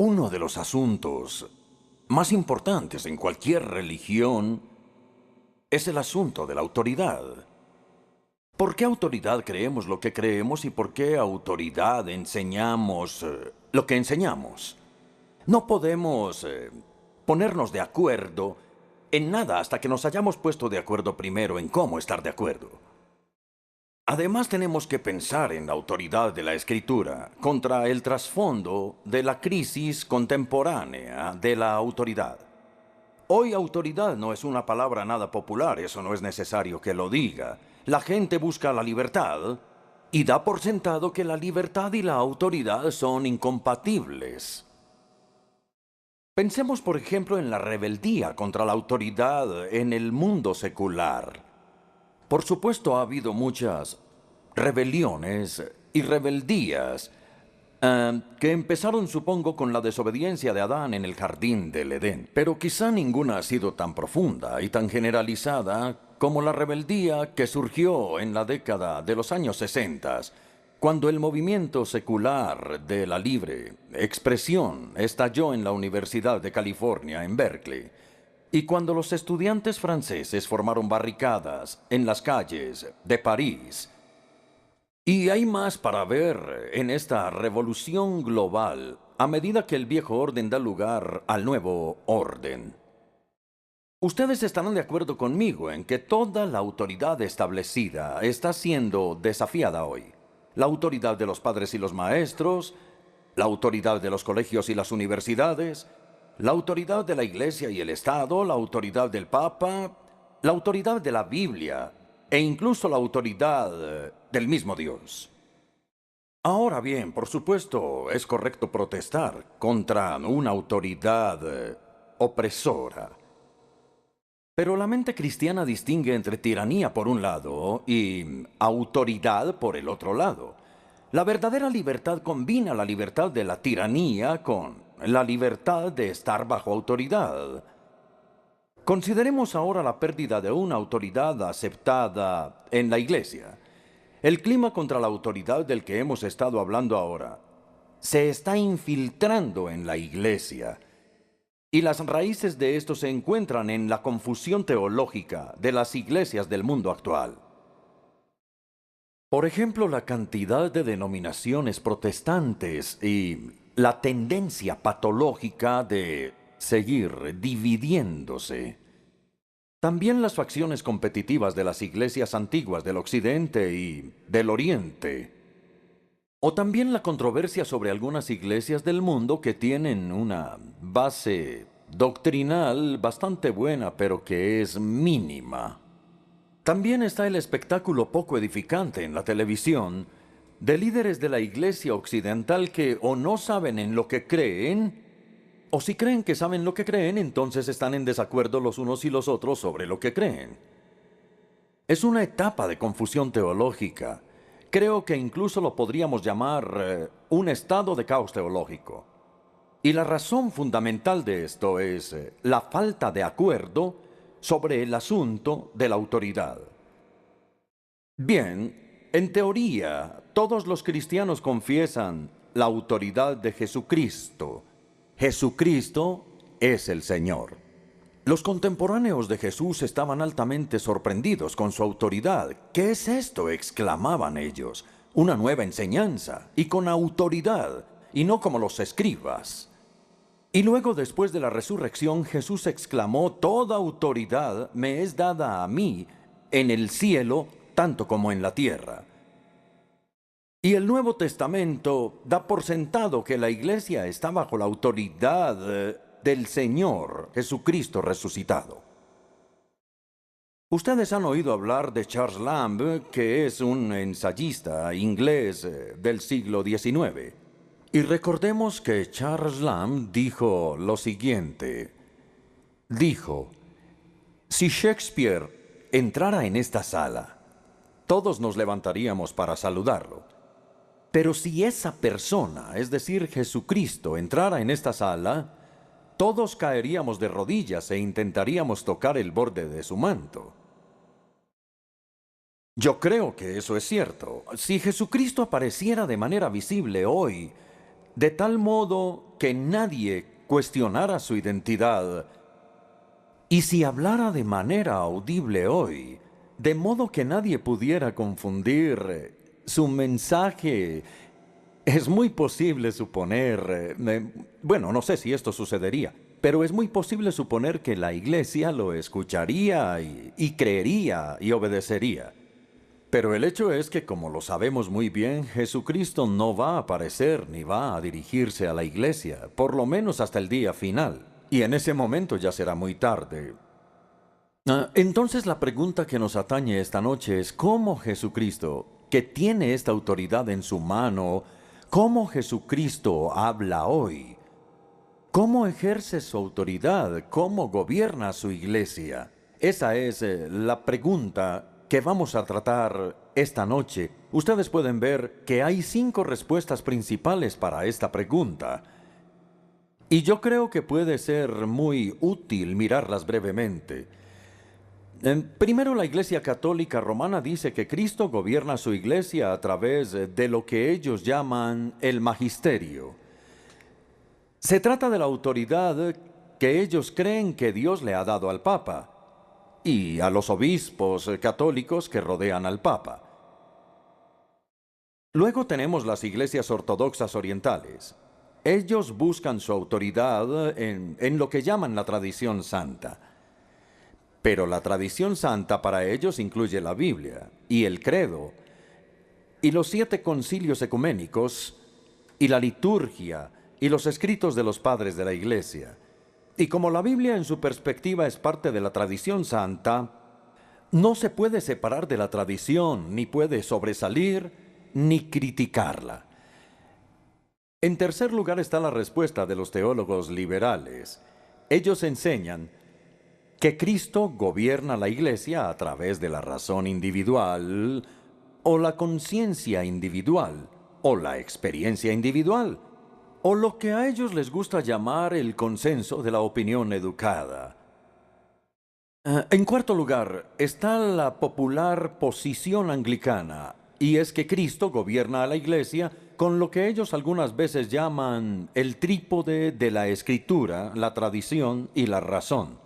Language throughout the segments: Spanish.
Uno de los asuntos más importantes en cualquier religión es el asunto de la autoridad. ¿Por qué autoridad creemos lo que creemos y por qué autoridad enseñamos lo que enseñamos? No podemos ponernos de acuerdo en nada hasta que nos hayamos puesto de acuerdo primero en cómo estar de acuerdo. Además, tenemos que pensar en la autoridad de la Escritura contra el trasfondo de la crisis contemporánea de la autoridad. Hoy autoridad no es una palabra nada popular, eso no es necesario que lo diga. La gente busca la libertad y da por sentado que la libertad y la autoridad son incompatibles. Pensemos, por ejemplo, en la rebeldía contra la autoridad en el mundo secular. Por supuesto, ha habido muchas rebeliones y rebeldías que empezaron, supongo, con la desobediencia de Adán en el jardín del Edén. Pero quizá ninguna ha sido tan profunda y tan generalizada como la rebeldía que surgió en la década de los años 60, cuando el movimiento secular de la libre expresión estalló en la Universidad de California, en Berkeley. Y cuando los estudiantes franceses formaron barricadas en las calles de París. Y hay más para ver en esta revolución global a medida que el viejo orden da lugar al nuevo orden. Ustedes estarán de acuerdo conmigo en que toda la autoridad establecida está siendo desafiada hoy. La autoridad de los padres y los maestros, la autoridad de los colegios y las universidades, la autoridad de la Iglesia y el Estado, la autoridad del Papa, la autoridad de la Biblia e incluso la autoridad del mismo Dios. Ahora bien, por supuesto, es correcto protestar contra una autoridad opresora. Pero la mente cristiana distingue entre tiranía por un lado y autoridad por el otro lado. La verdadera libertad combina la libertad de la tiranía con la libertad de estar bajo autoridad. Consideremos ahora la pérdida de una autoridad aceptada en la Iglesia. El clima contra la autoridad del que hemos estado hablando ahora se está infiltrando en la Iglesia. Y las raíces de esto se encuentran en la confusión teológica de las iglesias del mundo actual. Por ejemplo, la cantidad de denominaciones protestantes y la tendencia patológica de seguir dividiéndose. También las facciones competitivas de las iglesias antiguas del Occidente y del Oriente. O también la controversia sobre algunas iglesias del mundo que tienen una base doctrinal bastante buena, pero que es mínima. También está el espectáculo poco edificante en la televisión de líderes de la iglesia occidental que o no saben en lo que creen, o si creen que saben lo que creen, entonces están en desacuerdo los unos y los otros sobre lo que creen. Es una etapa de confusión teológica. Creo que incluso lo podríamos llamar un estado de caos teológico. Y la razón fundamental de esto es la falta de acuerdo sobre el asunto de la autoridad. Bien, en teoría, todos los cristianos confiesan la autoridad de Jesucristo. Jesucristo es el Señor. Los contemporáneos de Jesús estaban altamente sorprendidos con su autoridad. ¿Qué es esto?, exclamaban ellos. Una nueva enseñanza, y con autoridad, y no como los escribas. Y luego, después de la resurrección, Jesús exclamó: «Toda autoridad me es dada a mí en el cielo, tanto como en la tierra». Y el Nuevo Testamento da por sentado que la Iglesia está bajo la autoridad del Señor Jesucristo resucitado. Ustedes han oído hablar de Charles Lamb, que es un ensayista inglés del siglo XIX. Y recordemos que Charles Lamb dijo lo siguiente. Dijo: «Si Shakespeare entrara en esta sala, todos nos levantaríamos para saludarlo. Pero si esa persona, es decir, Jesucristo, entrara en esta sala, todos caeríamos de rodillas e intentaríamos tocar el borde de su manto». Yo creo que eso es cierto. Si Jesucristo apareciera de manera visible hoy, de tal modo que nadie cuestionara su identidad. Y si hablara de manera audible hoy, de modo que nadie pudiera confundir su mensaje, es muy posible suponer, bueno, no sé si esto sucedería, pero es muy posible suponer que la iglesia lo escucharía y creería y obedecería. Pero el hecho es que, como lo sabemos muy bien, Jesucristo no va a aparecer ni va a dirigirse a la iglesia, por lo menos hasta el día final. Y en ese momento ya será muy tarde. Entonces la pregunta que nos atañe esta noche es cómo Jesucristo, que tiene esta autoridad en su mano, cómo Jesucristo habla hoy, cómo ejerce su autoridad, cómo gobierna su iglesia. Esa es la pregunta que vamos a tratar esta noche. Ustedes pueden ver que hay 5 respuestas principales para esta pregunta. Y yo creo que puede ser muy útil mirarlas brevemente. Primero, la Iglesia Católica Romana dice que Cristo gobierna su iglesia a través de lo que ellos llaman el magisterio. Se trata de la autoridad que ellos creen que Dios le ha dado al Papa y a los obispos católicos que rodean al Papa. Luego tenemos las iglesias ortodoxas orientales. Ellos buscan su autoridad en lo que llaman la tradición santa. Pero la tradición santa para ellos incluye la Biblia y el credo y los 7 concilios ecuménicos y la liturgia y los escritos de los padres de la Iglesia. Y como la Biblia en su perspectiva es parte de la tradición santa, no se puede separar de la tradición, ni puede sobresalir, ni criticarla. En tercer lugar está la respuesta de los teólogos liberales. Ellos enseñan que Cristo gobierna la iglesia a través de la razón individual, o la conciencia individual, o la experiencia individual, o lo que a ellos les gusta llamar el consenso de la opinión educada. En cuarto lugar, está la popular posición anglicana, y es que Cristo gobierna a la iglesia con lo que ellos algunas veces llaman el trípode de la escritura, la tradición y la razón.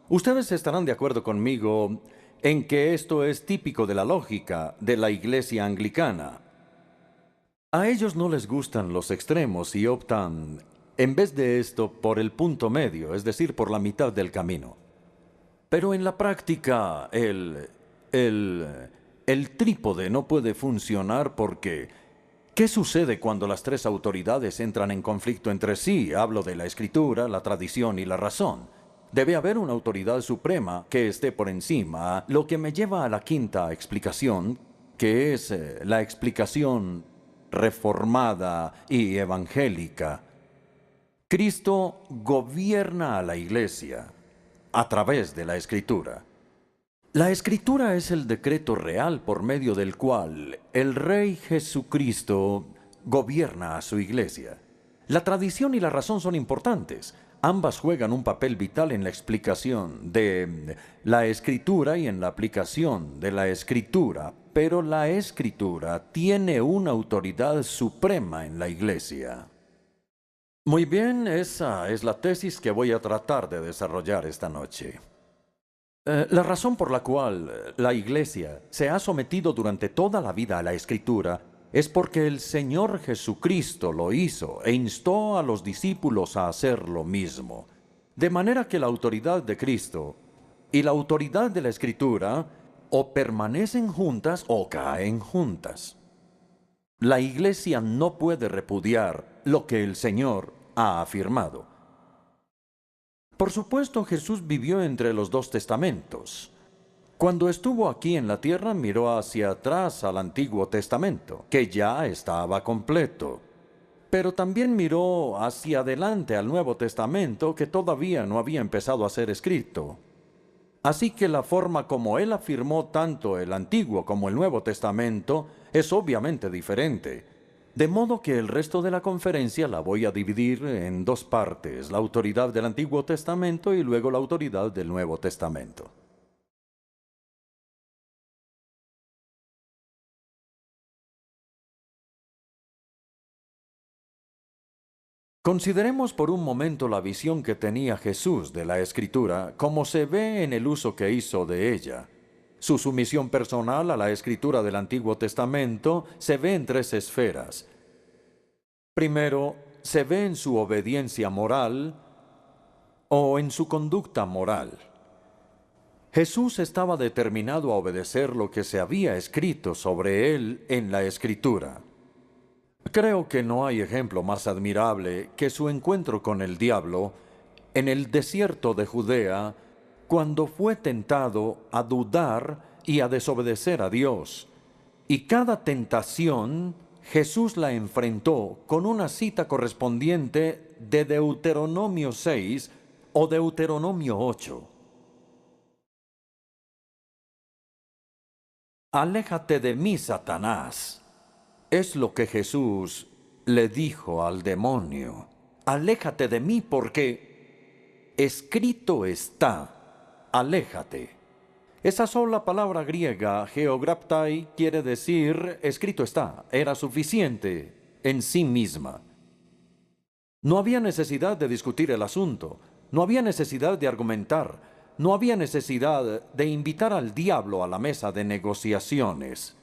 Ustedes estarán de acuerdo conmigo en que esto es típico de la lógica de la iglesia anglicana. A ellos no les gustan los extremos y optan, en vez de esto, por el punto medio, es decir, por la mitad del camino. Pero en la práctica, el trípode no puede funcionar porque ¿qué sucede cuando las 3 autoridades entran en conflicto entre sí? Hablo de la escritura, la tradición y la razón. Debe haber una autoridad suprema que esté por encima, lo que me lleva a la quinta explicación, que es la explicación reformada y evangélica. Cristo gobierna a la iglesia a través de la escritura. La escritura es el decreto real por medio del cual el Rey Jesucristo gobierna a su iglesia. La tradición y la razón son importantes. Ambas juegan un papel vital en la explicación de la escritura y en la aplicación de la escritura, pero la escritura tiene una autoridad suprema en la iglesia. Muy bien, esa es la tesis que voy a tratar de desarrollar esta noche. La razón por la cual la Iglesia se ha sometido durante toda la vida a la Escritura es porque el Señor Jesucristo lo hizo e instó a los discípulos a hacer lo mismo. De manera que la autoridad de Cristo y la autoridad de la Escritura o permanecen juntas o caen juntas. La Iglesia no puede repudiar lo que el Señor ha afirmado. Por supuesto, Jesús vivió entre los 2 testamentos. Cuando estuvo aquí en la tierra, miró hacia atrás al Antiguo Testamento, que ya estaba completo. Pero también miró hacia adelante al Nuevo Testamento, que todavía no había empezado a ser escrito. Así que la forma como él afirmó tanto el Antiguo como el Nuevo Testamento es obviamente diferente. De modo que el resto de la conferencia la voy a dividir en 2 partes, la autoridad del Antiguo Testamento y luego la autoridad del Nuevo Testamento. Consideremos por un momento la visión que tenía Jesús de la Escritura, como se ve en el uso que hizo de ella. Su sumisión personal a la Escritura del Antiguo Testamento se ve en tres esferas. Primero, se ve en su obediencia moral o en su conducta moral. Jesús estaba determinado a obedecer lo que se había escrito sobre él en la Escritura. Creo que no hay ejemplo más admirable que su encuentro con el diablo en el desierto de Judea, cuando fue tentado a dudar y a desobedecer a Dios. Y cada tentación, Jesús la enfrentó con una cita correspondiente de Deuteronomio 6 o Deuteronomio 8. Aléjate de mí, Satanás. Es lo que Jesús le dijo al demonio. Aléjate de mí porque escrito está, aléjate. Esa sola palabra griega, geograptai, quiere decir escrito está, era suficiente en sí misma. No había necesidad de discutir el asunto, no había necesidad de argumentar, no había necesidad de invitar al diablo a la mesa de negociaciones.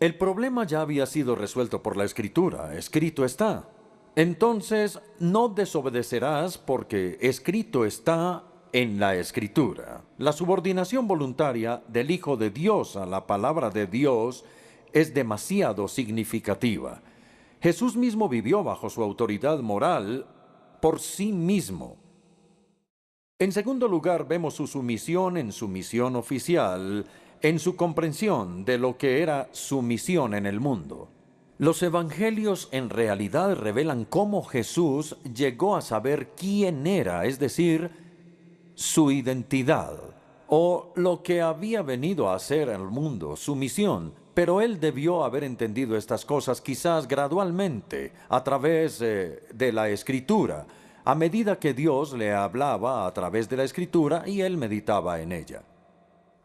El problema ya había sido resuelto por la Escritura, escrito está. Entonces, no desobedecerás porque escrito está en la Escritura. La subordinación voluntaria del Hijo de Dios a la palabra de Dios es demasiado significativa. Jesús mismo vivió bajo su autoridad moral por sí mismo. En segundo lugar, vemos su sumisión en su misión oficial, en su comprensión de lo que era su misión en el mundo. Los evangelios en realidad revelan cómo Jesús llegó a saber quién era, es decir, su identidad, o lo que había venido a hacer al mundo, su misión. Pero él debió haber entendido estas cosas quizás gradualmente, a través de la Escritura, a medida que Dios le hablaba a través de la Escritura y él meditaba en ella.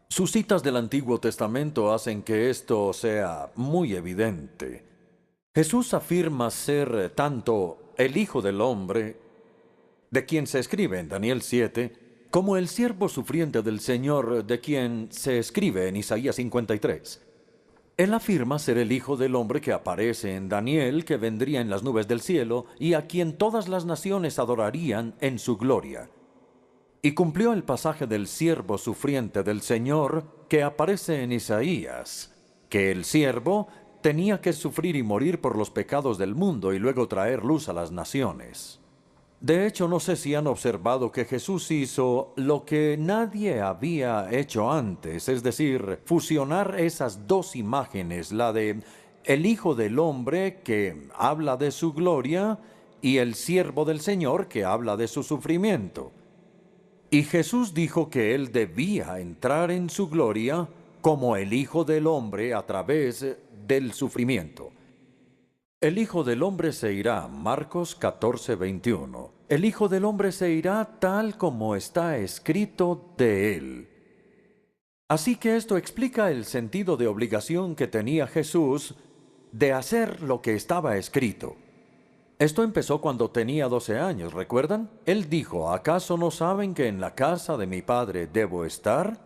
Sus citas del Antiguo Testamento hacen que esto sea muy evidente. Jesús afirma ser tanto el Hijo del Hombre, de quien se escribe en Daniel 7, como el siervo sufriente del Señor, de quien se escribe en Isaías 53. Él afirma ser el Hijo del Hombre que aparece en Daniel, que vendría en las nubes del cielo, y a quien todas las naciones adorarían en su gloria. Y cumplió el pasaje del siervo sufriente del Señor que aparece en Isaías, que el siervo tenía que sufrir y morir por los pecados del mundo y luego traer luz a las naciones. De hecho, no sé si han observado que Jesús hizo lo que nadie había hecho antes, es decir, fusionar esas dos imágenes, la de el Hijo del Hombre que habla de su gloria y el siervo del Señor que habla de su sufrimiento. Y Jesús dijo que él debía entrar en su gloria como el Hijo del Hombre a través del sufrimiento. El Hijo del Hombre se irá, Marcos 14:21. El Hijo del Hombre se irá tal como está escrito de él. Así que esto explica el sentido de obligación que tenía Jesús de hacer lo que estaba escrito. Esto empezó cuando tenía 12 años, ¿recuerdan? Él dijo, ¿acaso no saben que en la casa de mi Padre debo estar?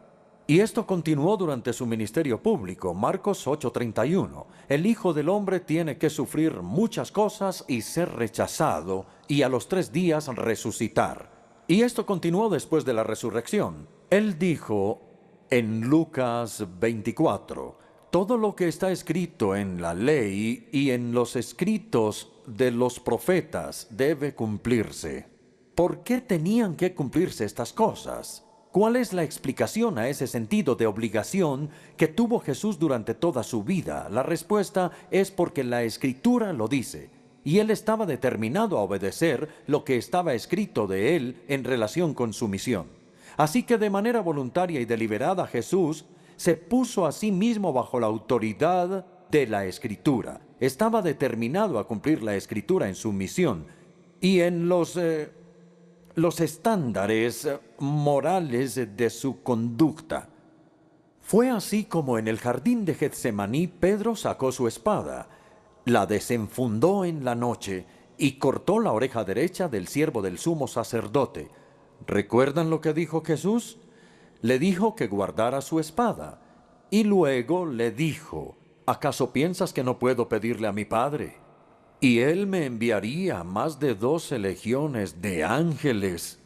Y esto continuó durante su ministerio público, Marcos 8:31. El Hijo del Hombre tiene que sufrir muchas cosas y ser rechazado, y a los 3 días resucitar. Y esto continuó después de la resurrección. Él dijo en Lucas 24, todo lo que está escrito en la ley y en los escritos de los profetas debe cumplirse. ¿Por qué tenían que cumplirse estas cosas? ¿Cuál es la explicación a ese sentido de obligación que tuvo Jesús durante toda su vida? La respuesta es porque la Escritura lo dice, y él estaba determinado a obedecer lo que estaba escrito de él en relación con su misión. Así que de manera voluntaria y deliberada Jesús se puso a sí mismo bajo la autoridad de la Escritura. Estaba determinado a cumplir la Escritura en su misión y en los estándares morales de su conducta. Fue así como en el jardín de Getsemaní Pedro sacó su espada, la desenfundó en la noche y cortó la oreja derecha del siervo del sumo sacerdote. ¿Recuerdan lo que dijo Jesús? Le dijo que guardara su espada. Y luego le dijo, ¿acaso piensas que no puedo pedirle a mi Padre? Y Él me enviaría más de 12 legiones de ángeles.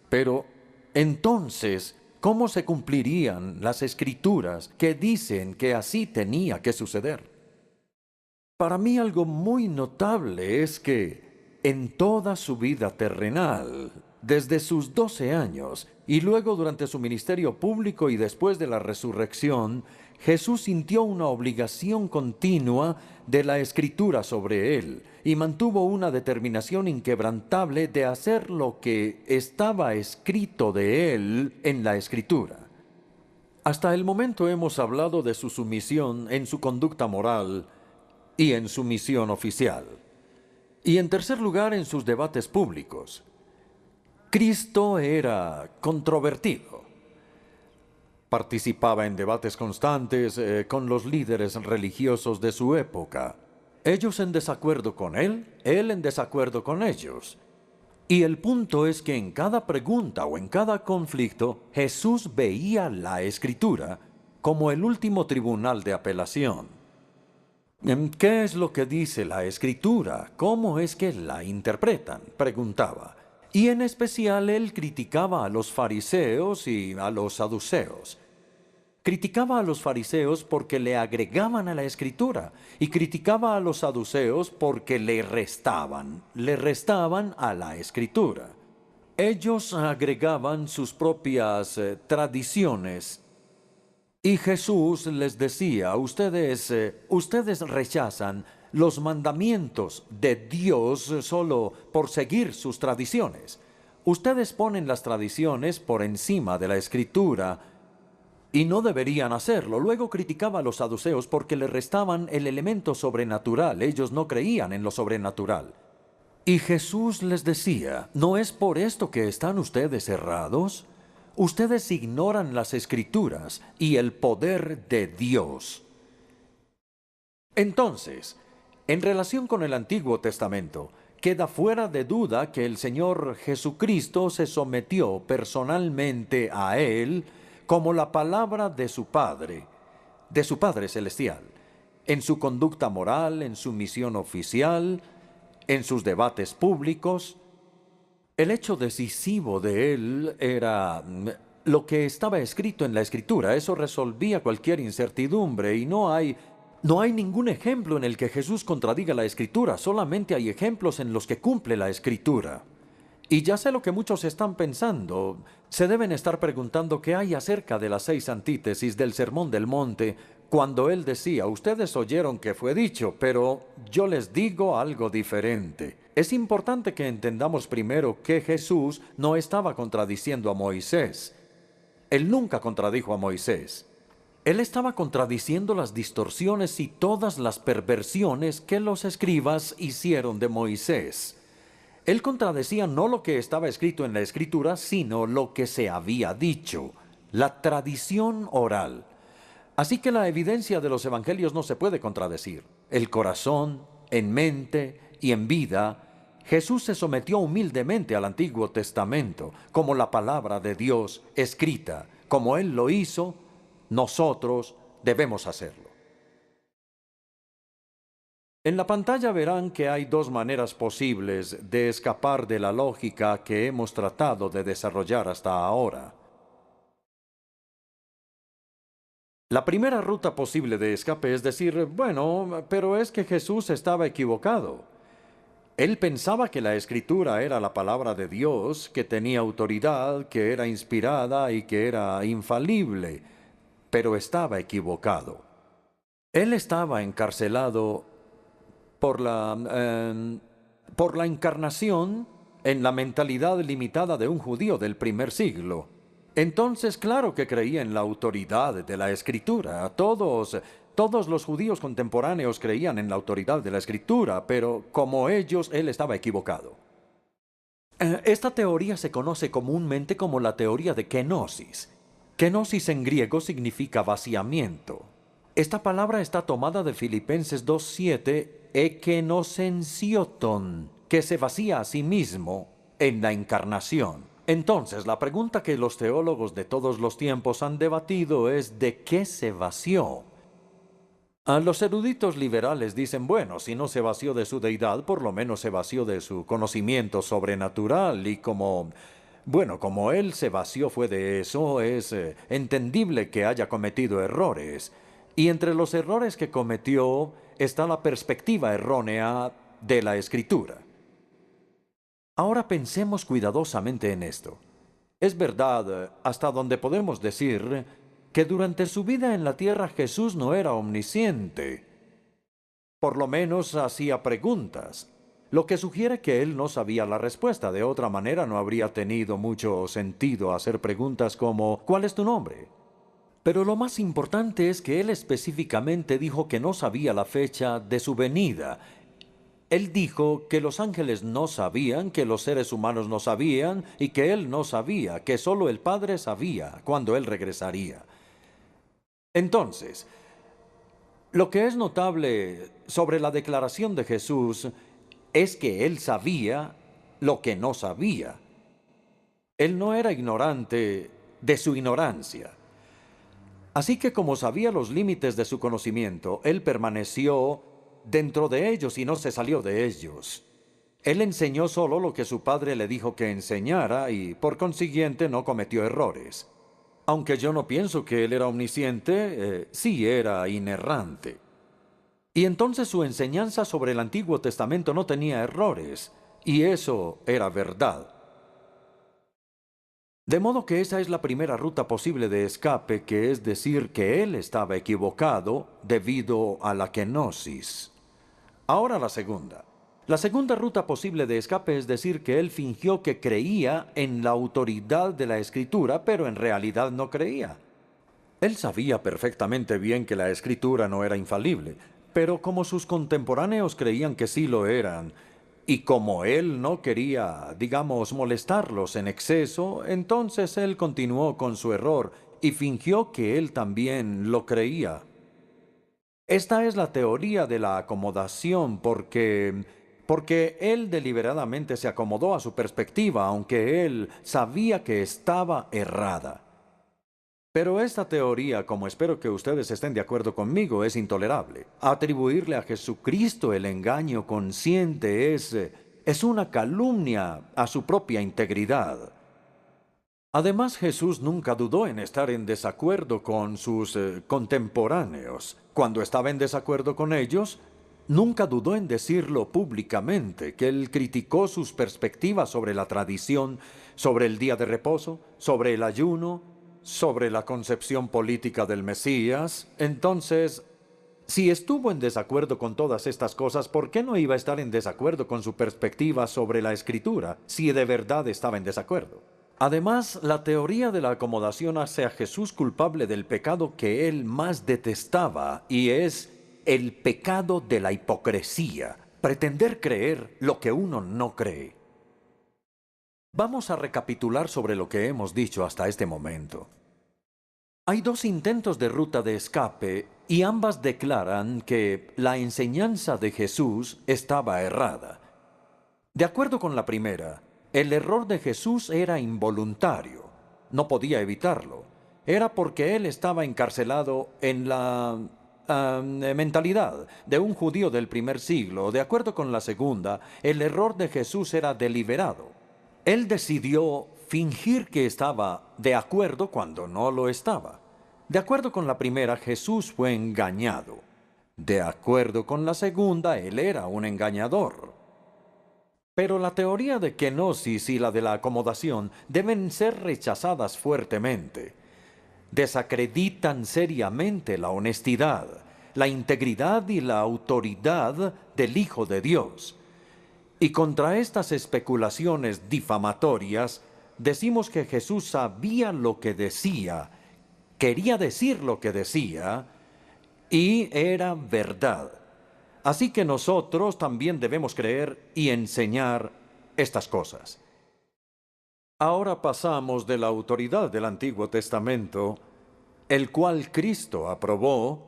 Pero, entonces, ¿cómo se cumplirían las Escrituras que dicen que así tenía que suceder? Para mí algo muy notable es que en toda su vida terrenal, desde sus 12 años y luego durante su ministerio público y después de la resurrección, Jesús sintió una obligación continua de la Escritura sobre él y mantuvo una determinación inquebrantable de hacer lo que estaba escrito de él en la Escritura. Hasta el momento hemos hablado de su sumisión en su conducta moral y en su misión oficial. Y en tercer lugar, en sus debates públicos. Cristo era controvertido. Participaba en debates constantes con los líderes religiosos de su época. Ellos en desacuerdo con él en desacuerdo con ellos. Y el punto es que en cada pregunta o en cada conflicto, Jesús veía la Escritura como el último tribunal de apelación. ¿Qué es lo que dice la Escritura? ¿Cómo es que la interpretan?, preguntaba. Y en especial él criticaba a los fariseos y a los saduceos. Criticaba a los fariseos porque le agregaban a la Escritura y criticaba a los saduceos porque le restaban a la Escritura. Ellos agregaban sus propias tradiciones. Y Jesús les decía, ustedes rechazan los mandamientos de Dios solo por seguir sus tradiciones. Ustedes ponen las tradiciones por encima de la Escritura y no deberían hacerlo. Luego criticaba a los saduceos porque le restaban el elemento sobrenatural. Ellos no creían en lo sobrenatural. Y Jesús les decía, ¿no es por esto que están ustedes errados? Ustedes ignoran las Escrituras y el poder de Dios. Entonces, en relación con el Antiguo Testamento, queda fuera de duda que el Señor Jesucristo se sometió personalmente a Él como la palabra de su Padre Celestial, en su conducta moral, en su misión oficial, en sus debates públicos. El hecho decisivo de él era lo que estaba escrito en la Escritura. Eso resolvía cualquier incertidumbre y no hay ningún ejemplo en el que Jesús contradiga la Escritura. Solamente hay ejemplos en los que cumple la Escritura. Y ya sé lo que muchos están pensando. Se deben estar preguntando qué hay acerca de las 6 antítesis del Sermón del Monte, cuando él decía, ustedes oyeron que fue dicho, pero yo les digo algo diferente. Es importante que entendamos primero que Jesús no estaba contradiciendo a Moisés. Él nunca contradijo a Moisés. Él estaba contradiciendo las distorsiones y todas las perversiones que los escribas hicieron de Moisés. Él contradecía no lo que estaba escrito en la Escritura, sino lo que se había dicho, la tradición oral. Así que la evidencia de los evangelios no se puede contradecir. El corazón, en mente y en vida, Jesús se sometió humildemente al Antiguo Testamento, como la palabra de Dios escrita. Como Él lo hizo, nosotros debemos hacerlo. En la pantalla verán que hay 2 maneras posibles de escapar de la lógica que hemos tratado de desarrollar hasta ahora. La primera ruta posible de escape es decir, bueno, pero es que Jesús estaba equivocado. Él pensaba que la Escritura era la palabra de Dios, que tenía autoridad, que era inspirada y que era infalible, pero estaba equivocado. Él estaba encarcelado por la encarnación en la mentalidad limitada de un judío del primer siglo. Entonces, claro que creía en la autoridad de la Escritura. Todos los judíos contemporáneos creían en la autoridad de la Escritura, pero como ellos, él estaba equivocado. Esta teoría se conoce comúnmente como la teoría de kenosis. Kenosis en griego significa vaciamiento. Esta palabra está tomada de Filipenses 2:7, ekenosensioton, que se vacía a sí mismo en la encarnación. Entonces, la pregunta que los teólogos de todos los tiempos han debatido es ¿de qué se vació? Los eruditos liberales dicen, bueno, si no se vació de su deidad, por lo menos se vació de su conocimiento sobrenatural y como él se vació fue de eso, es entendible que haya cometido errores. Y entre los errores que cometió está la perspectiva errónea de la Escritura. Ahora pensemos cuidadosamente en esto. Es verdad, hasta donde podemos decir, que durante su vida en la tierra Jesús no era omnisciente. Por lo menos hacía preguntas, lo que sugiere que él no sabía la respuesta. De otra manera no habría tenido mucho sentido hacer preguntas como ¿cuál es tu nombre? Pero lo más importante es que él específicamente dijo que no sabía la fecha de su venida. Él dijo que los ángeles no sabían, que los seres humanos no sabían y que él no sabía, que solo el Padre sabía cuándo él regresaría. Entonces, lo que es notable sobre la declaración de Jesús es que él sabía lo que no sabía. Él no era ignorante de su ignorancia. Así que como sabía los límites de su conocimiento, él permaneció dentro de ellos y no se salió de ellos. Él enseñó solo lo que su padre le dijo que enseñara y por consiguiente no cometió errores. Aunque yo no pienso que él era omnisciente, sí era inerrante. Y entonces su enseñanza sobre el Antiguo Testamento no tenía errores, y eso era verdad. De modo que esa es la primera ruta posible de escape, que es decir que él estaba equivocado debido a la kenosis. Ahora la segunda. La segunda ruta posible de escape es decir que él fingió que creía en la autoridad de la Escritura, pero en realidad no creía. Él sabía perfectamente bien que la Escritura no era infalible, pero como sus contemporáneos creían que sí lo eran, y como él no quería, digamos, molestarlos en exceso, entonces él continuó con su error y fingió que él también lo creía. Esta es la teoría de la acomodación porque él deliberadamente se acomodó a su perspectiva, aunque él sabía que estaba errada. Pero esta teoría, como espero que ustedes estén de acuerdo conmigo, es intolerable. Atribuirle a Jesucristo el engaño consciente es una calumnia a su propia integridad. Además, Jesús nunca dudó en estar en desacuerdo con sus contemporáneos. Cuando estaba en desacuerdo con ellos, nunca dudó en decirlo públicamente, que él criticó sus perspectivas sobre la tradición, sobre el día de reposo, sobre el ayuno, sobre la concepción política del Mesías. Entonces, si estuvo en desacuerdo con todas estas cosas, ¿por qué no iba a estar en desacuerdo con su perspectiva sobre la Escritura, si de verdad estaba en desacuerdo? Además, la teoría de la acomodación hace a Jesús culpable del pecado que él más detestaba, y es el pecado de la hipocresía, pretender creer lo que uno no cree. Vamos a recapitular sobre lo que hemos dicho hasta este momento. Hay dos intentos de ruta de escape y ambas declaran que la enseñanza de Jesús estaba errada. De acuerdo con la primera, el error de Jesús era involuntario, no podía evitarlo. Era porque él estaba encarcelado en la mentalidad de un judío del primer siglo. De acuerdo con la segunda, el error de Jesús era deliberado. Él decidió fingir que estaba de acuerdo cuando no lo estaba. De acuerdo con la primera, Jesús fue engañado. De acuerdo con la segunda, él era un engañador. Pero la teoría de kenosis y la de la acomodación deben ser rechazadas fuertemente. Desacreditan seriamente la honestidad, la integridad y la autoridad del Hijo de Dios. Y contra estas especulaciones difamatorias, decimos que Jesús sabía lo que decía, quería decir lo que decía, y era verdad. Así que nosotros también debemos creer y enseñar estas cosas. Ahora pasamos de la autoridad del Antiguo Testamento, el cual Cristo aprobó,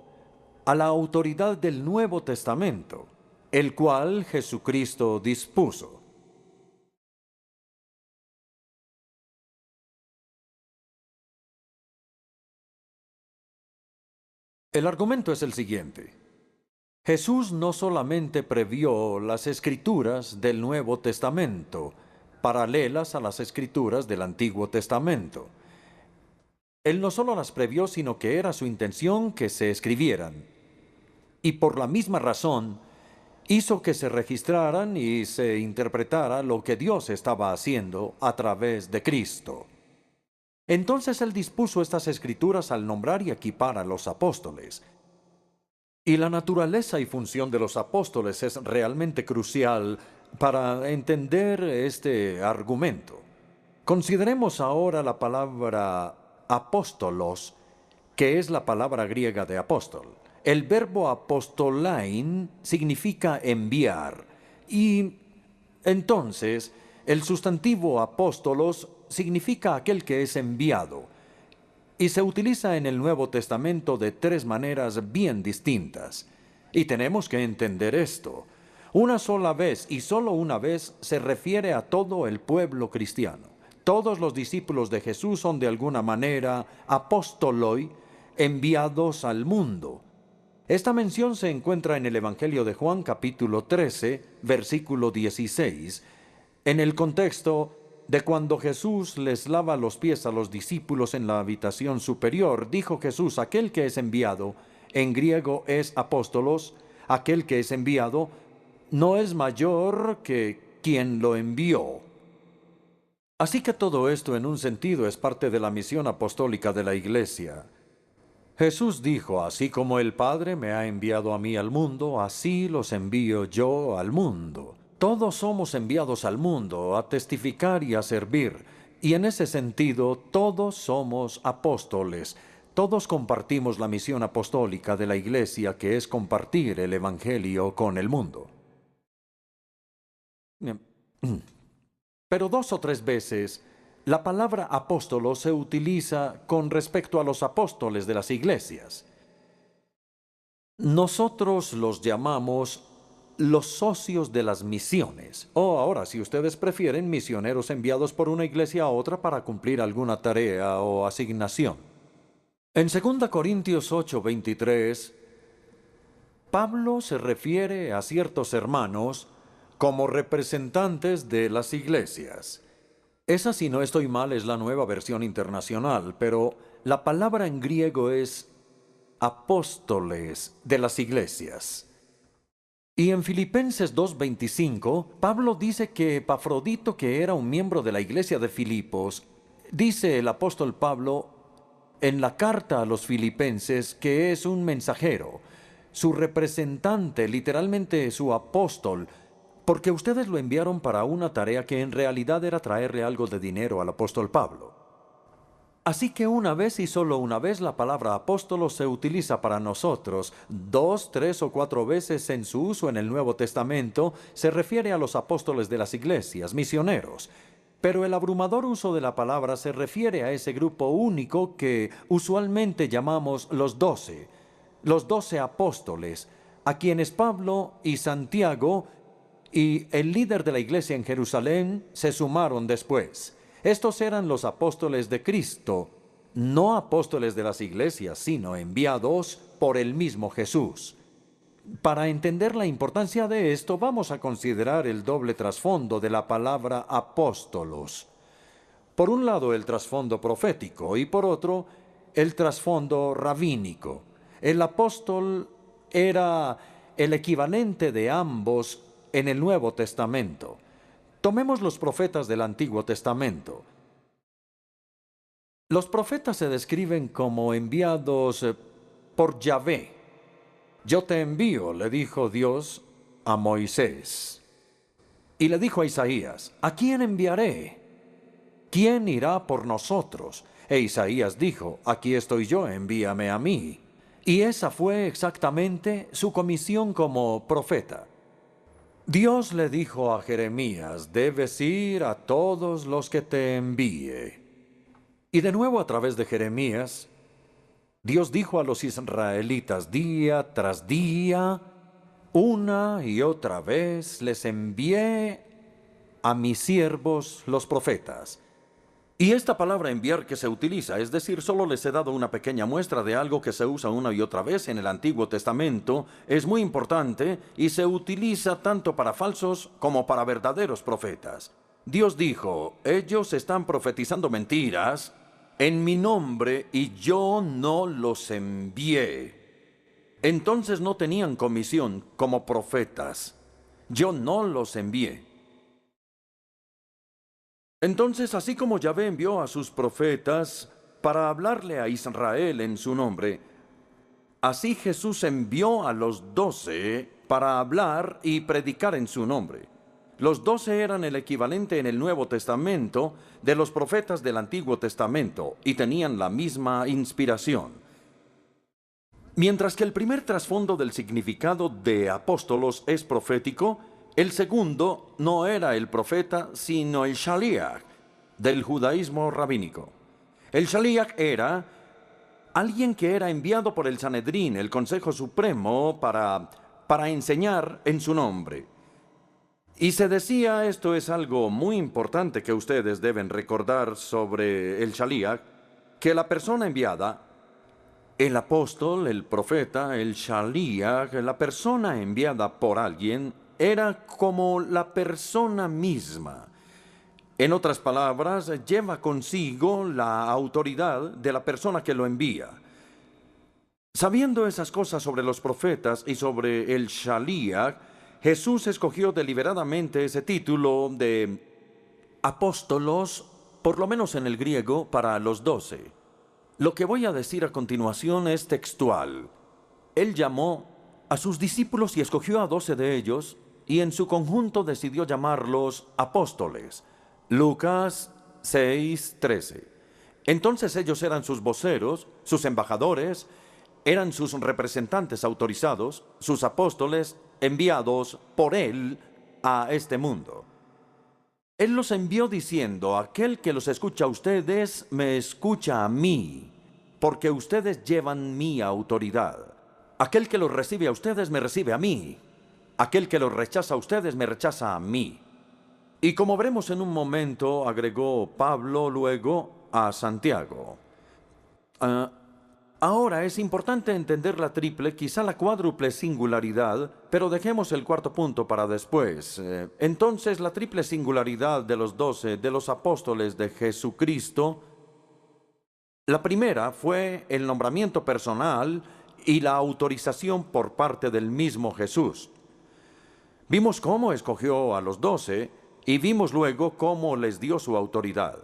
a la autoridad del Nuevo Testamento. el cual Jesucristo dispuso. El argumento es el siguiente. Jesús no solamente previó las escrituras del Nuevo Testamento, paralelas a las escrituras del Antiguo Testamento. Él no solo las previó, sino que era su intención que se escribieran. Y por la misma razón, hizo que se registraran y se interpretara lo que Dios estaba haciendo a través de Cristo. Entonces Él dispuso estas escrituras al nombrar y equipar a los apóstoles. Y la naturaleza y función de los apóstoles es realmente crucial para entender este argumento. Consideremos ahora la palabra apóstolos, que es la palabra griega de apóstol. El verbo apostolain significa enviar, y entonces el sustantivo apóstolos significa aquel que es enviado, y se utiliza en el Nuevo Testamento de tres maneras bien distintas. Y tenemos que entender esto. Una sola vez y solo una vez se refiere a todo el pueblo cristiano. Todos los discípulos de Jesús son de alguna manera apóstoloi, enviados al mundo. Esta mención se encuentra en el Evangelio de Juan capítulo 13, versículo 16, en el contexto de cuando Jesús les lava los pies a los discípulos en la habitación superior. Dijo Jesús: aquel que es enviado, en griego es apóstolos, aquel que es enviado no es mayor que quien lo envió. Así que todo esto en un sentido es parte de la misión apostólica de la Iglesia. Jesús dijo: así como el Padre me ha enviado a mí al mundo, así los envío yo al mundo. Todos somos enviados al mundo a testificar y a servir, y en ese sentido todos somos apóstoles. Todos compartimos la misión apostólica de la Iglesia, que es compartir el Evangelio con el mundo. Pero 2 o 3 veces la palabra apóstolo se utiliza con respecto a los apóstoles de las iglesias. Nosotros los llamamos los socios de las misiones, o ahora, si ustedes prefieren, misioneros enviados por una iglesia a otra para cumplir alguna tarea o asignación. En 2 Corintios 8:23, Pablo se refiere a ciertos hermanos como representantes de las iglesias. Esa, si no estoy mal, es la Nueva Versión Internacional, pero la palabra en griego es apóstoles de las iglesias. Y en Filipenses 2:25, Pablo dice que Epafrodito, que era un miembro de la iglesia de Filipos, dice el apóstol Pablo en la carta a los filipenses que es un mensajero, su representante, literalmente su apóstol, porque ustedes lo enviaron para una tarea que en realidad era traerle algo de dinero al apóstol Pablo. Así que una vez y solo una vez la palabra apóstolo se utiliza para nosotros. 2, 3 o 4 veces en su uso en el Nuevo Testamento se refiere a los apóstoles de las iglesias, misioneros. Pero el abrumador uso de la palabra se refiere a ese grupo único que usualmente llamamos los 12 apóstoles, a quienes Pablo y Santiago y el líder de la iglesia en Jerusalén se sumaron después. Estos eran los apóstoles de Cristo, no apóstoles de las iglesias, sino enviados por el mismo Jesús. Para entender la importancia de esto, vamos a considerar el doble trasfondo de la palabra apóstolos. Por un lado, el trasfondo profético y por otro, el trasfondo rabínico. El apóstol era el equivalente de ambos en el Nuevo Testamento. Tomemos los profetas del Antiguo Testamento. Los profetas se describen como enviados por Yahvé. Yo te envío, le dijo Dios a Moisés. Y le dijo a Isaías: ¿a quién enviaré? ¿Quién irá por nosotros? E Isaías dijo: aquí estoy yo, envíame a mí. Y esa fue exactamente su comisión como profeta. Dios le dijo a Jeremías: debes ir a todos los que te envíe. Y de nuevo a través de Jeremías, Dios dijo a los israelitas día tras día: Una y otra vez les envié a mis siervos los profetas. Y esta palabra enviar que se utiliza, es decir, solo les he dado una pequeña muestra de algo que se usa una y otra vez en el Antiguo Testamento, es muy importante y se utiliza tanto para falsos como para verdaderos profetas. Dios dijo, ellos están profetizando mentiras en mi nombre y yo no los envié. Entonces no tenían comisión como profetas. Yo no los envié. Entonces, así como Yahvé envió a sus profetas para hablarle a Israel en su nombre, así Jesús envió a los 12 para hablar y predicar en su nombre. Los 12 eran el equivalente en el Nuevo Testamento de los profetas del Antiguo Testamento y tenían la misma inspiración. Mientras que el primer trasfondo del significado de apóstolos es profético, el segundo no era el profeta, sino el Shaliach del judaísmo rabínico. El Shaliach era alguien que era enviado por el Sanedrín, el Consejo Supremo, para enseñar en su nombre. Y se decía, esto es algo muy importante que ustedes deben recordar sobre el Shaliach, que la persona enviada, el apóstol, el profeta, el Shaliach, la persona enviada por alguien, era como la persona misma. En otras palabras, lleva consigo la autoridad de la persona que lo envía. Sabiendo esas cosas sobre los profetas y sobre el Shaliach, Jesús escogió deliberadamente ese título de apóstolos, por lo menos en el griego, para los 12. Lo que voy a decir a continuación es textual. Él llamó a sus discípulos y escogió a 12 de ellos, y en su conjunto decidió llamarlos apóstoles. Lucas 6:13. Entonces ellos eran sus voceros, sus embajadores, eran sus representantes autorizados, sus apóstoles enviados por él a este mundo. Él los envió diciendo, aquel que los escucha a ustedes, me escucha a mí, porque ustedes llevan mi autoridad. Aquel que los recibe a ustedes, me recibe a mí. Aquel que los rechaza a ustedes, me rechaza a mí. Y como veremos en un momento, agregó Pablo luego a Santiago. Ahora es importante entender la triple, quizá la cuádruple singularidad, pero dejemos el cuarto punto para después. Entonces, la triple singularidad de los 12, de los apóstoles de Jesucristo, la primera fue el nombramiento personal y la autorización por parte del mismo Jesús. Vimos cómo escogió a los 12 y vimos luego cómo les dio su autoridad.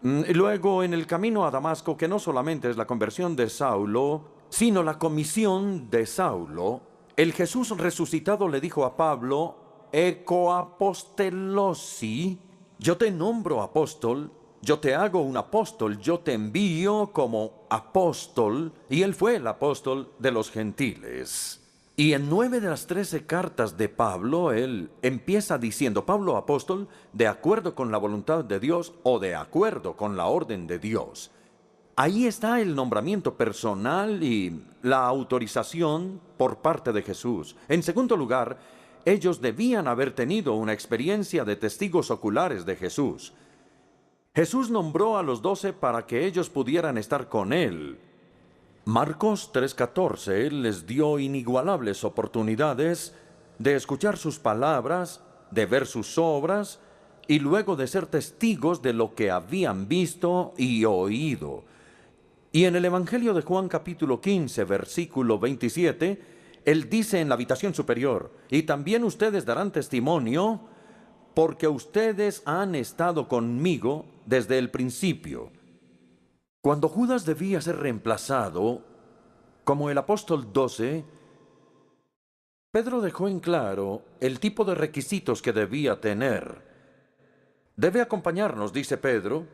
Luego, en el camino a Damasco, que no solamente es la conversión de Saulo, sino la comisión de Saulo, el Jesús resucitado le dijo a Pablo, «Ecoapostelosi, yo te nombro apóstol, yo te hago un apóstol, yo te envío como apóstol», y él fue el apóstol de los gentiles. Y en 9 de las 13 cartas de Pablo, él empieza diciendo, Pablo apóstol, de acuerdo con la voluntad de Dios o de acuerdo con la orden de Dios. Ahí está el nombramiento personal y la autorización por parte de Jesús. En segundo lugar, ellos debían haber tenido una experiencia de testigos oculares de Jesús. Jesús nombró a los 12 para que ellos pudieran estar con él. Marcos 3:14 les dio inigualables oportunidades de escuchar sus palabras, de ver sus obras y luego de ser testigos de lo que habían visto y oído. Y en el Evangelio de Juan capítulo 15, versículo 27, él dice en la habitación superior, y también ustedes darán testimonio porque ustedes han estado conmigo desde el principio. Cuando Judas debía ser reemplazado como el apóstol 12, Pedro dejó en claro el tipo de requisitos que debía tener. Debe acompañarnos, dice Pedro,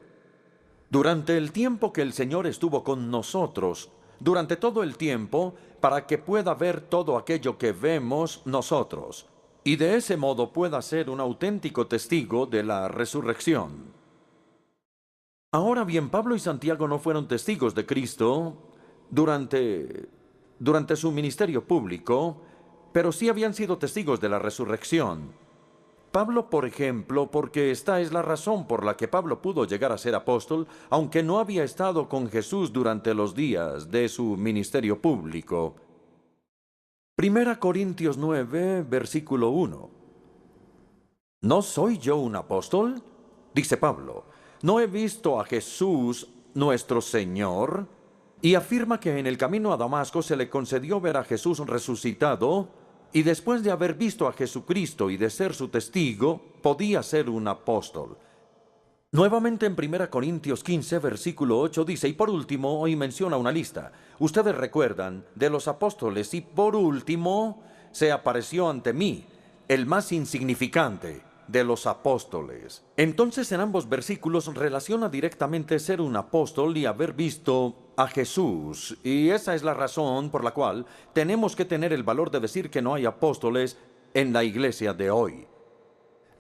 durante el tiempo que el Señor estuvo con nosotros, durante todo el tiempo, para que pueda ver todo aquello que vemos nosotros, y de ese modo pueda ser un auténtico testigo de la resurrección. Ahora bien, Pablo y Santiago no fueron testigos de Cristo durante su ministerio público, pero sí habían sido testigos de la resurrección. Pablo, por ejemplo, porque esta es la razón por la que Pablo pudo llegar a ser apóstol, aunque no había estado con Jesús durante los días de su ministerio público. 1 Corintios 9, versículo 1. ¿No soy yo un apóstol? Dice Pablo. ¿No he visto a Jesús, nuestro Señor? Y afirma que en el camino a Damasco se le concedió ver a Jesús resucitado, y después de haber visto a Jesucristo y de ser su testigo, podía ser un apóstol. Nuevamente en 1 Corintios 15, versículo 8 dice, y por último, hoy menciona una lista. Ustedes recuerdan, de los apóstoles, y por último, se apareció ante mí, el más insignificante de los apóstoles. Entonces en ambos versículos relaciona directamente ser un apóstol y haber visto a Jesús. Y esa es la razón por la cual tenemos que tener el valor de decir que no hay apóstoles en la iglesia de hoy.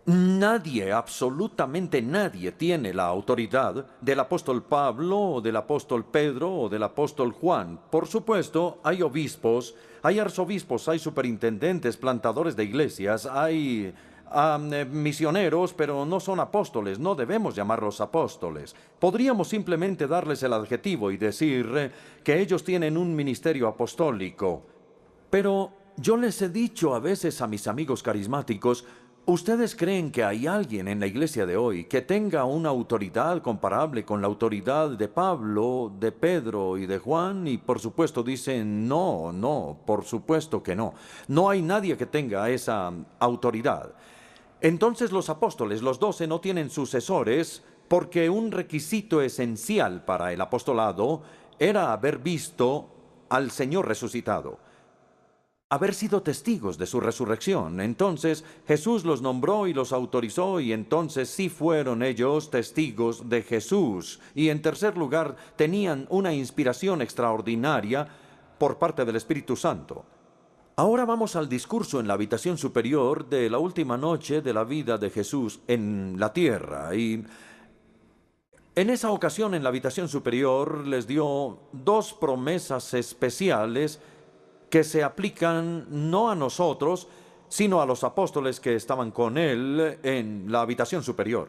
Nadie, absolutamente nadie, tiene la autoridad del apóstol Pablo o del apóstol Pedro o del apóstol Juan. Por supuesto, hay obispos, hay arzobispos, hay superintendentes, plantadores de iglesias, hay misioneros, pero no son apóstoles, no debemos llamarlos apóstoles. Podríamos simplemente darles el adjetivo y decir que ellos tienen un ministerio apostólico. Pero yo les he dicho a veces a mis amigos carismáticos, ¿ustedes creen que hay alguien en la iglesia de hoy que tenga una autoridad comparable con la autoridad de Pablo, de Pedro y de Juan? Y por supuesto dicen, no, por supuesto que no. No hay nadie que tenga esa autoridad. Entonces los apóstoles, los 12, no tienen sucesores porque un requisito esencial para el apostolado era haber visto al Señor resucitado, haber sido testigos de su resurrección. Entonces Jesús los nombró y los autorizó, y entonces sí fueron ellos testigos de Jesús. Y en tercer lugar, tenían una inspiración extraordinaria por parte del Espíritu Santo. Ahora vamos al discurso en la habitación superior de la última noche de la vida de Jesús en la tierra. Y en esa ocasión, en la habitación superior, les dio dos promesas especiales que se aplican no a nosotros, sino a los apóstoles que estaban con él en la habitación superior.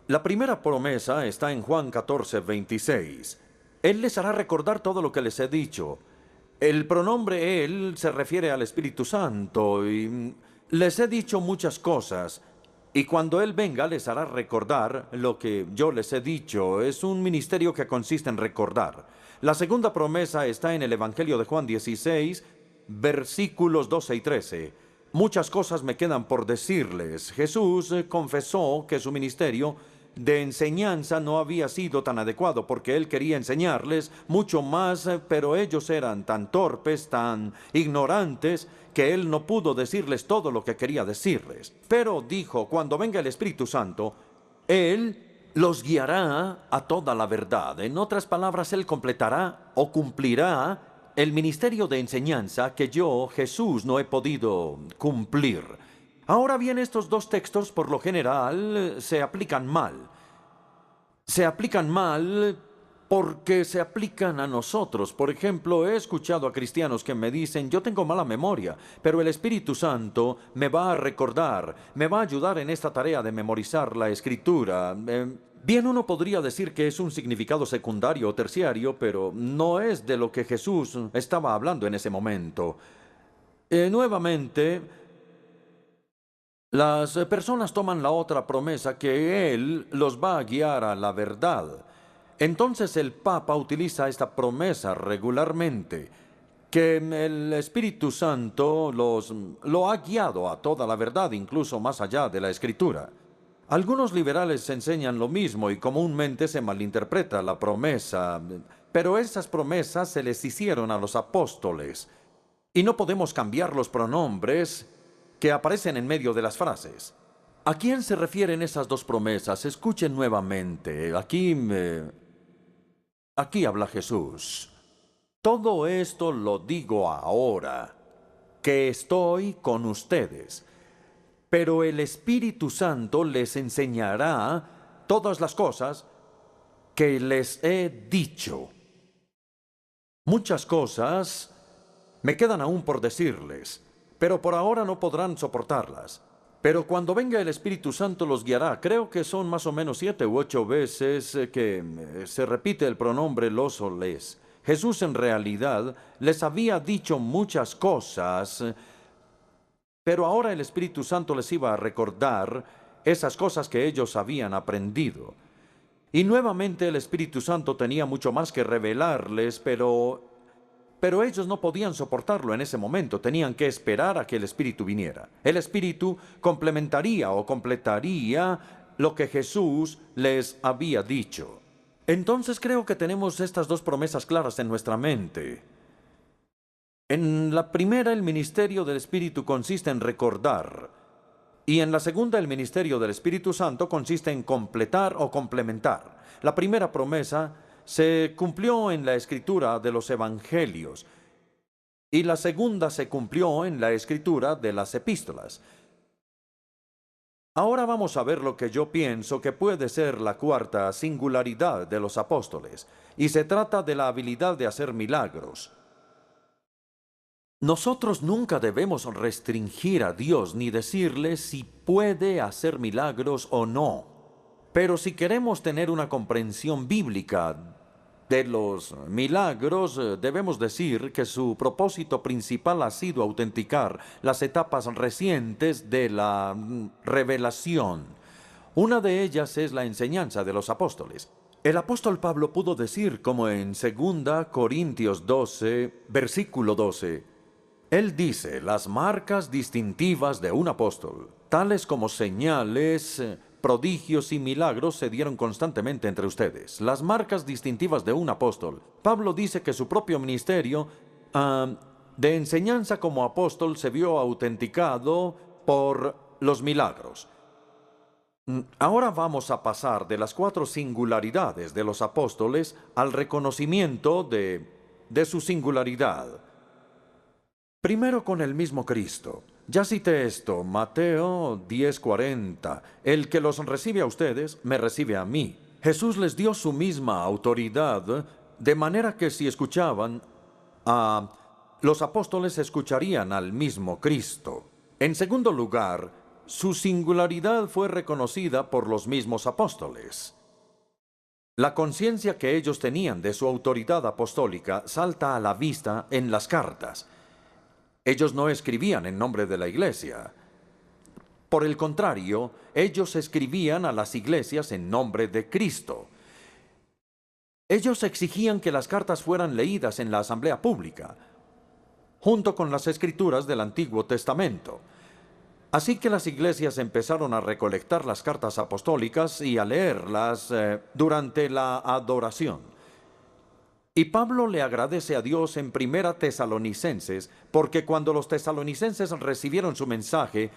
La primera promesa está en Juan 14, 26. Él les hará recordar todo lo que les he dicho. El pronombre él se refiere al Espíritu Santo y les he dicho muchas cosas. Y cuando Él venga les hará recordar lo que yo les he dicho. Es un ministerio que consiste en recordar. La segunda promesa está en el Evangelio de Juan 16, versículos 12 y 13. Muchas cosas me quedan por decirles. Jesús confesó que su ministerio de enseñanza no había sido tan adecuado porque Él quería enseñarles mucho más, pero ellos eran tan torpes, tan ignorantes, que Él no pudo decirles todo lo que quería decirles. Pero dijo, cuando venga el Espíritu Santo, Él los guiará a toda la verdad. En otras palabras, Él completará o cumplirá el ministerio de enseñanza que yo, Jesús, no he podido cumplir. Ahora bien, estos dos textos por lo general se aplican mal. Se aplican mal porque se aplican a nosotros. Por ejemplo, he escuchado a cristianos que me dicen, yo tengo mala memoria, pero el Espíritu Santo me va a recordar, me va a ayudar en esta tarea de memorizar la Escritura. Bien, uno podría decir que es un significado secundario o terciario, pero no es de lo que Jesús estaba hablando en ese momento. Nuevamente, las personas toman la otra promesa que Él los va a guiar a la verdad. Entonces el Papa utiliza esta promesa regularmente, que el Espíritu Santo lo ha guiado a toda la verdad, incluso más allá de la Escritura. Algunos liberales enseñan lo mismo y comúnmente se malinterpreta la promesa, pero esas promesas se les hicieron a los apóstoles. Y no podemos cambiar los pronombres que aparecen en medio de las frases. ¿A quién se refieren esas dos promesas? Escuchen nuevamente. Aquí habla Jesús. Todo esto lo digo ahora, que estoy con ustedes. Pero el Espíritu Santo les enseñará todas las cosas que les he dicho. Muchas cosas me quedan aún por decirles, pero por ahora no podrán soportarlas. Pero cuando venga el Espíritu Santo los guiará. Creo que son más o menos 7 u 8 veces que se repite el pronombre los o les. Jesús en realidad les había dicho muchas cosas, pero ahora el Espíritu Santo les iba a recordar esas cosas que ellos habían aprendido. Y nuevamente el Espíritu Santo tenía mucho más que revelarles, pero ellos no podían soportarlo en ese momento. Tenían que esperar a que el Espíritu viniera. El Espíritu complementaría o completaría lo que Jesús les había dicho. Entonces creo que tenemos estas dos promesas claras en nuestra mente. En la primera, el ministerio del Espíritu consiste en recordar. Y en la segunda, el ministerio del Espíritu Santo consiste en completar o complementar. La primera promesa se cumplió en la escritura de los evangelios y la segunda se cumplió en la escritura de las epístolas. Ahora vamos a ver lo que yo pienso que puede ser la cuarta singularidad de los apóstoles, y se trata de la habilidad de hacer milagros. Nosotros nunca debemos restringir a Dios ni decirle si puede hacer milagros o no. Pero si queremos tener una comprensión bíblica de los milagros, debemos decir que su propósito principal ha sido autenticar las etapas recientes de la revelación. Una de ellas es la enseñanza de los apóstoles. El apóstol Pablo pudo decir, como en 2 Corintios 12, versículo 12, él dice, las marcas distintivas de un apóstol, tales como señales, prodigios y milagros se dieron constantemente entre ustedes. Las marcas distintivas de un apóstol. Pablo dice que su propio ministerio de enseñanza como apóstol se vio autenticado por los milagros. Ahora vamos a pasar de las 4 singularidades de los apóstoles al reconocimiento de su singularidad. Primero con el mismo Cristo. Ya cité esto, Mateo 10:40. El que los recibe a ustedes, me recibe a mí. Jesús les dio su misma autoridad, de manera que si escuchaban a los apóstoles, escucharían al mismo Cristo. En segundo lugar, su singularidad fue reconocida por los mismos apóstoles. La conciencia que ellos tenían de su autoridad apostólica salta a la vista en las cartas. Ellos no escribían en nombre de la iglesia. Por el contrario, ellos escribían a las iglesias en nombre de Cristo. Ellos exigían que las cartas fueran leídas en la asamblea pública, junto con las escrituras del Antiguo Testamento. Así que las iglesias empezaron a recolectar las cartas apostólicas y a leerlas durante la adoración. Y Pablo le agradece a Dios en 1 Tesalonicenses, porque cuando los tesalonicenses recibieron su mensaje,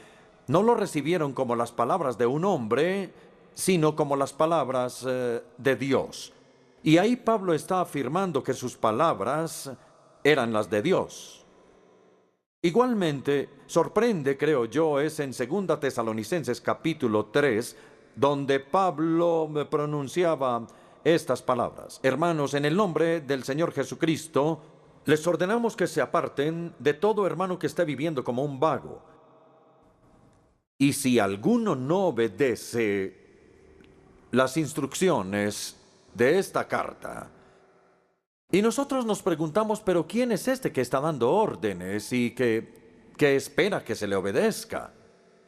no lo recibieron como las palabras de un hombre, sino como las palabras de Dios. Y ahí Pablo está afirmando que sus palabras eran las de Dios. Igualmente, sorprende, creo yo, es en 2 Tesalonicenses capítulo 3, donde Pablo pronunciaba estas palabras. Hermanos, en el nombre del Señor Jesucristo, les ordenamos que se aparten de todo hermano que esté viviendo como un vago. Y si alguno no obedece las instrucciones de esta carta, y nosotros nos preguntamos, pero ¿quién es este que está dando órdenes y que espera que se le obedezca?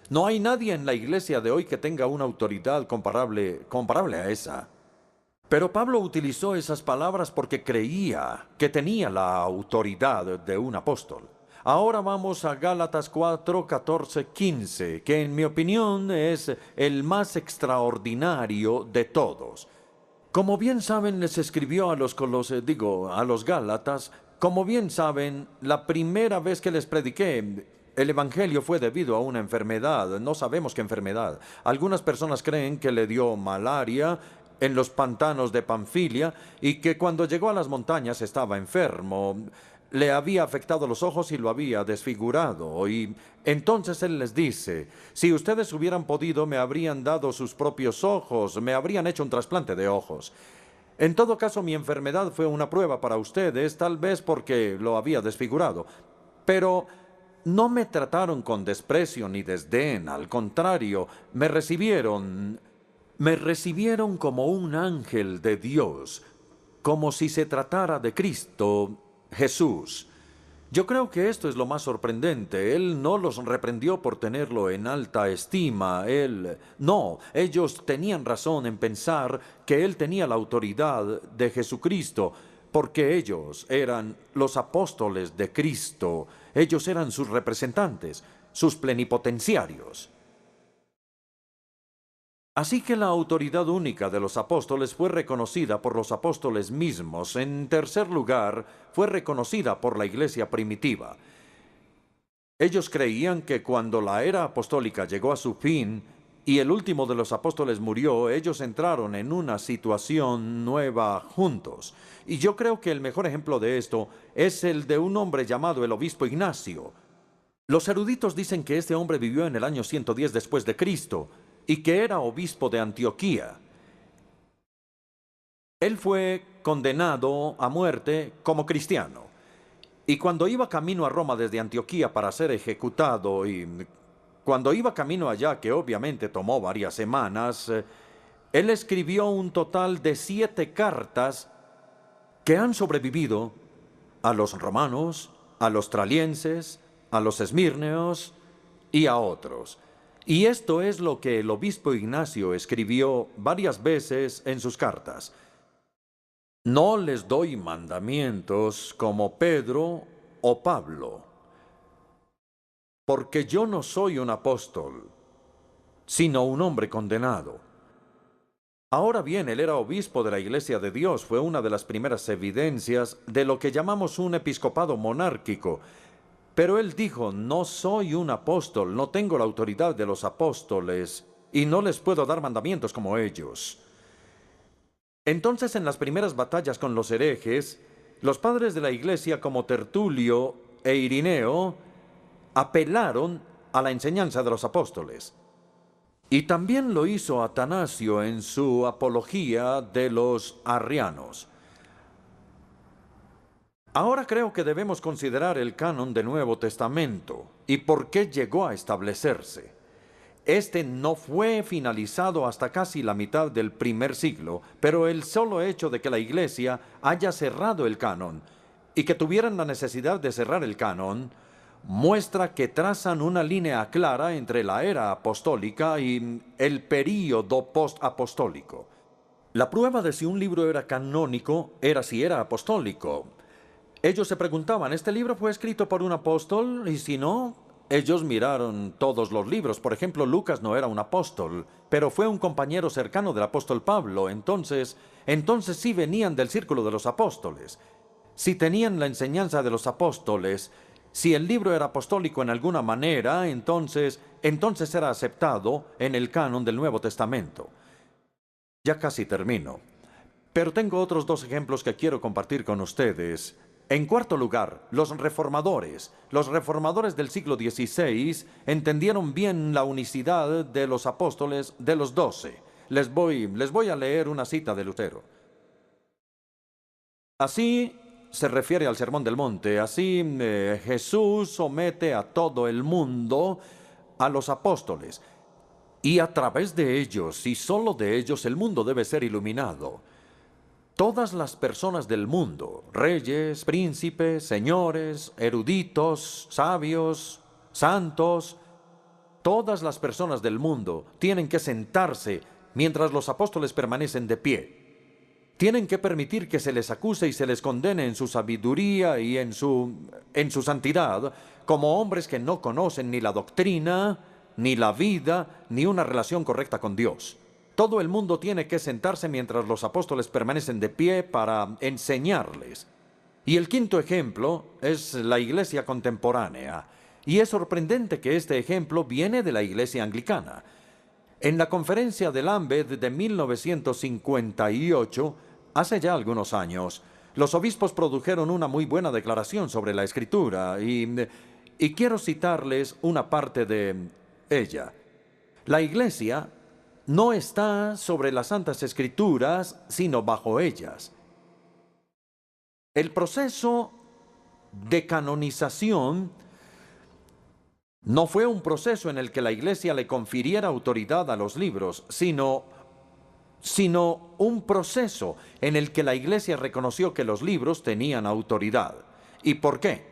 No hay nadie en la iglesia de hoy que tenga una autoridad comparable a esa. Pero Pablo utilizó esas palabras porque creía que tenía la autoridad de un apóstol. Ahora vamos a Gálatas 4, 14, 15, que en mi opinión es el más extraordinario de todos. Como bien saben, les escribió a los Gálatas, como bien saben, la primera vez que les prediqué el evangelio fue debido a una enfermedad. No sabemos qué enfermedad. Algunas personas creen que le dio malaria en los pantanos de Panfilia y que cuando llegó a las montañas estaba enfermo. Le había afectado los ojos y lo había desfigurado. Y entonces él les dice, si ustedes hubieran podido, me habrían dado sus propios ojos, me habrían hecho un trasplante de ojos. En todo caso, mi enfermedad fue una prueba para ustedes, tal vez porque lo había desfigurado. Pero no me trataron con desprecio ni desdén, al contrario, me recibieron como un ángel de Dios, como si se tratara de Cristo Jesús. Yo creo que esto es lo más sorprendente. Él no los reprendió por tenerlo en alta estima. No, ellos tenían razón en pensar que él tenía la autoridad de Jesucristo, porque ellos eran los apóstoles de Cristo. Ellos eran sus representantes, sus plenipotenciarios. Así que la autoridad única de los apóstoles fue reconocida por los apóstoles mismos. En tercer lugar, fue reconocida por la iglesia primitiva. Ellos creían que cuando la era apostólica llegó a su fin y el último de los apóstoles murió, ellos entraron en una situación nueva juntos. Y yo creo que el mejor ejemplo de esto es el de un hombre llamado el obispo Ignacio. Los eruditos dicen que este hombre vivió en el año 110 después de Cristo y que era obispo de Antioquía. Él fue condenado a muerte como cristiano. Y cuando iba camino a Roma desde Antioquía para ser ejecutado, y cuando iba camino allá, que obviamente tomó varias semanas, él escribió un total de 7 cartas que han sobrevivido a los romanos, a los tralienses, a los esmirneos y a otros. Y esto es lo que el obispo Ignacio escribió varias veces en sus cartas. No les doy mandamientos como Pedro o Pablo, porque yo no soy un apóstol, sino un hombre condenado. Ahora bien, él era obispo de la Iglesia de Dios. Fue una de las primeras evidencias de lo que llamamos un episcopado monárquico. Pero él dijo, no soy un apóstol, no tengo la autoridad de los apóstoles, y no les puedo dar mandamientos como ellos. Entonces, en las primeras batallas con los herejes, los padres de la iglesia como Tertulio e Irineo apelaron a la enseñanza de los apóstoles. Y también lo hizo Atanasio en su apología de los arrianos. Ahora creo que debemos considerar el canon del Nuevo Testamento y por qué llegó a establecerse. Este no fue finalizado hasta casi la mitad del primer siglo, pero el solo hecho de que la Iglesia haya cerrado el canon y que tuvieran la necesidad de cerrar el canon muestra que trazan una línea clara entre la era apostólica y el período post-apostólico. La prueba de si un libro era canónico era si era apostólico. Ellos se preguntaban, ¿este libro fue escrito por un apóstol? Y si no, ellos miraron todos los libros. Por ejemplo, Lucas no era un apóstol, pero fue un compañero cercano del apóstol Pablo. Entonces sí venían del círculo de los apóstoles. Si tenían la enseñanza de los apóstoles, si el libro era apostólico en alguna manera, entonces era aceptado en el canon del Nuevo Testamento. Ya casi termino. Pero tengo otros 2 ejemplos que quiero compartir con ustedes. En cuarto lugar, los reformadores del siglo XVI entendieron bien la unicidad de los apóstoles de los 12. Les voy a leer una cita de Lutero. Así se refiere al Sermón del Monte. Así Jesús somete a todo el mundo a los apóstoles. Y a través de ellos, y solo de ellos, el mundo debe ser iluminado. Todas las personas del mundo, reyes, príncipes, señores, eruditos, sabios, santos, todas las personas del mundo tienen que sentarse mientras los apóstoles permanecen de pie. Tienen que permitir que se les acuse y se les condene en su sabiduría y en su santidad como hombres que no conocen ni la doctrina, ni la vida, ni una relación correcta con Dios. Todo el mundo tiene que sentarse mientras los apóstoles permanecen de pie para enseñarles. Y el quinto ejemplo es la iglesia contemporánea. Y es sorprendente que este ejemplo viene de la iglesia anglicana. En la conferencia de Lambeth de 1958, hace ya algunos años, los obispos produjeron una muy buena declaración sobre la Escritura y quiero citarles una parte de ella. La iglesia no está sobre las Santas Escrituras, sino bajo ellas. El proceso de canonización No fue un proceso en el que la Iglesia le confiriera autoridad a los libros, sino un proceso en el que la Iglesia reconoció que los libros tenían autoridad. ¿Y por qué?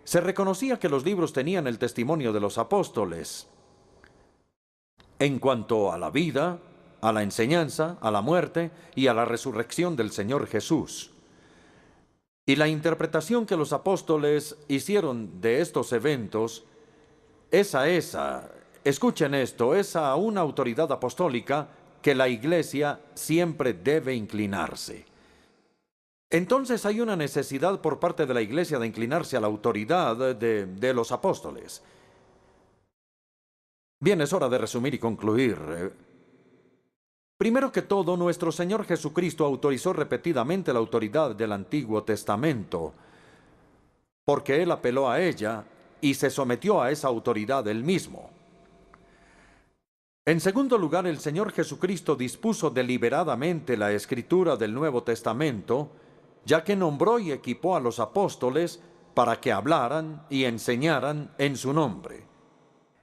Se reconocía que los libros tenían el testimonio de los apóstoles en cuanto a la vida, a la enseñanza, a la muerte y a la resurrección del Señor Jesús. Y la interpretación que los apóstoles hicieron de estos eventos escuchen esto, es a una autoridad apostólica que la Iglesia siempre debe inclinarse. Entonces hay una necesidad por parte de la Iglesia de inclinarse a la autoridad de los apóstoles. Bien, es hora de resumir y concluir. Primero que todo, nuestro Señor Jesucristo autorizó repetidamente la autoridad del Antiguo Testamento, porque Él apeló a ella y se sometió a esa autoridad Él mismo. En segundo lugar, el Señor Jesucristo dispuso deliberadamente la escritura del Nuevo Testamento, ya que nombró y equipó a los apóstoles para que hablaran y enseñaran en su nombre.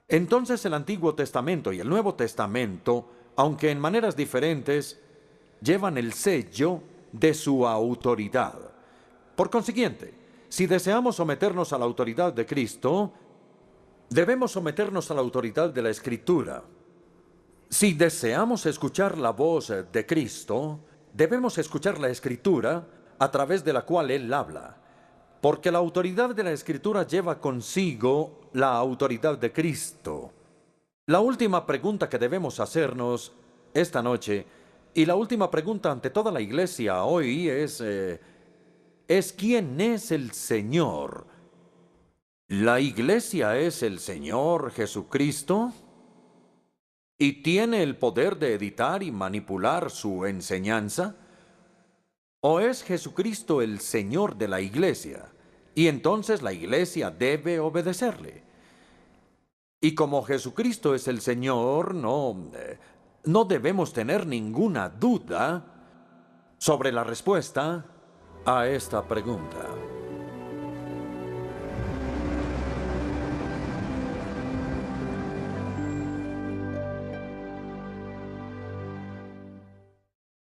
Entonces el Antiguo Testamento y el Nuevo Testamento, aunque en maneras diferentes, llevan el sello de su autoridad. Por consiguiente, si deseamos someternos a la autoridad de Cristo, debemos someternos a la autoridad de la Escritura. Si deseamos escuchar la voz de Cristo, debemos escuchar la Escritura a través de la cual Él habla, porque la autoridad de la Escritura lleva consigo la autoridad de Cristo. La última pregunta que debemos hacernos esta noche, y la última pregunta ante toda la Iglesia hoy es ¿quién es el Señor? ¿La Iglesia es el Señor Jesucristo? ¿Y tiene el poder de editar y manipular su enseñanza? ¿O es Jesucristo el Señor de la Iglesia? Y entonces la Iglesia debe obedecerle. Y como Jesucristo es el Señor, no debemos tener ninguna duda sobre la respuesta a esta pregunta.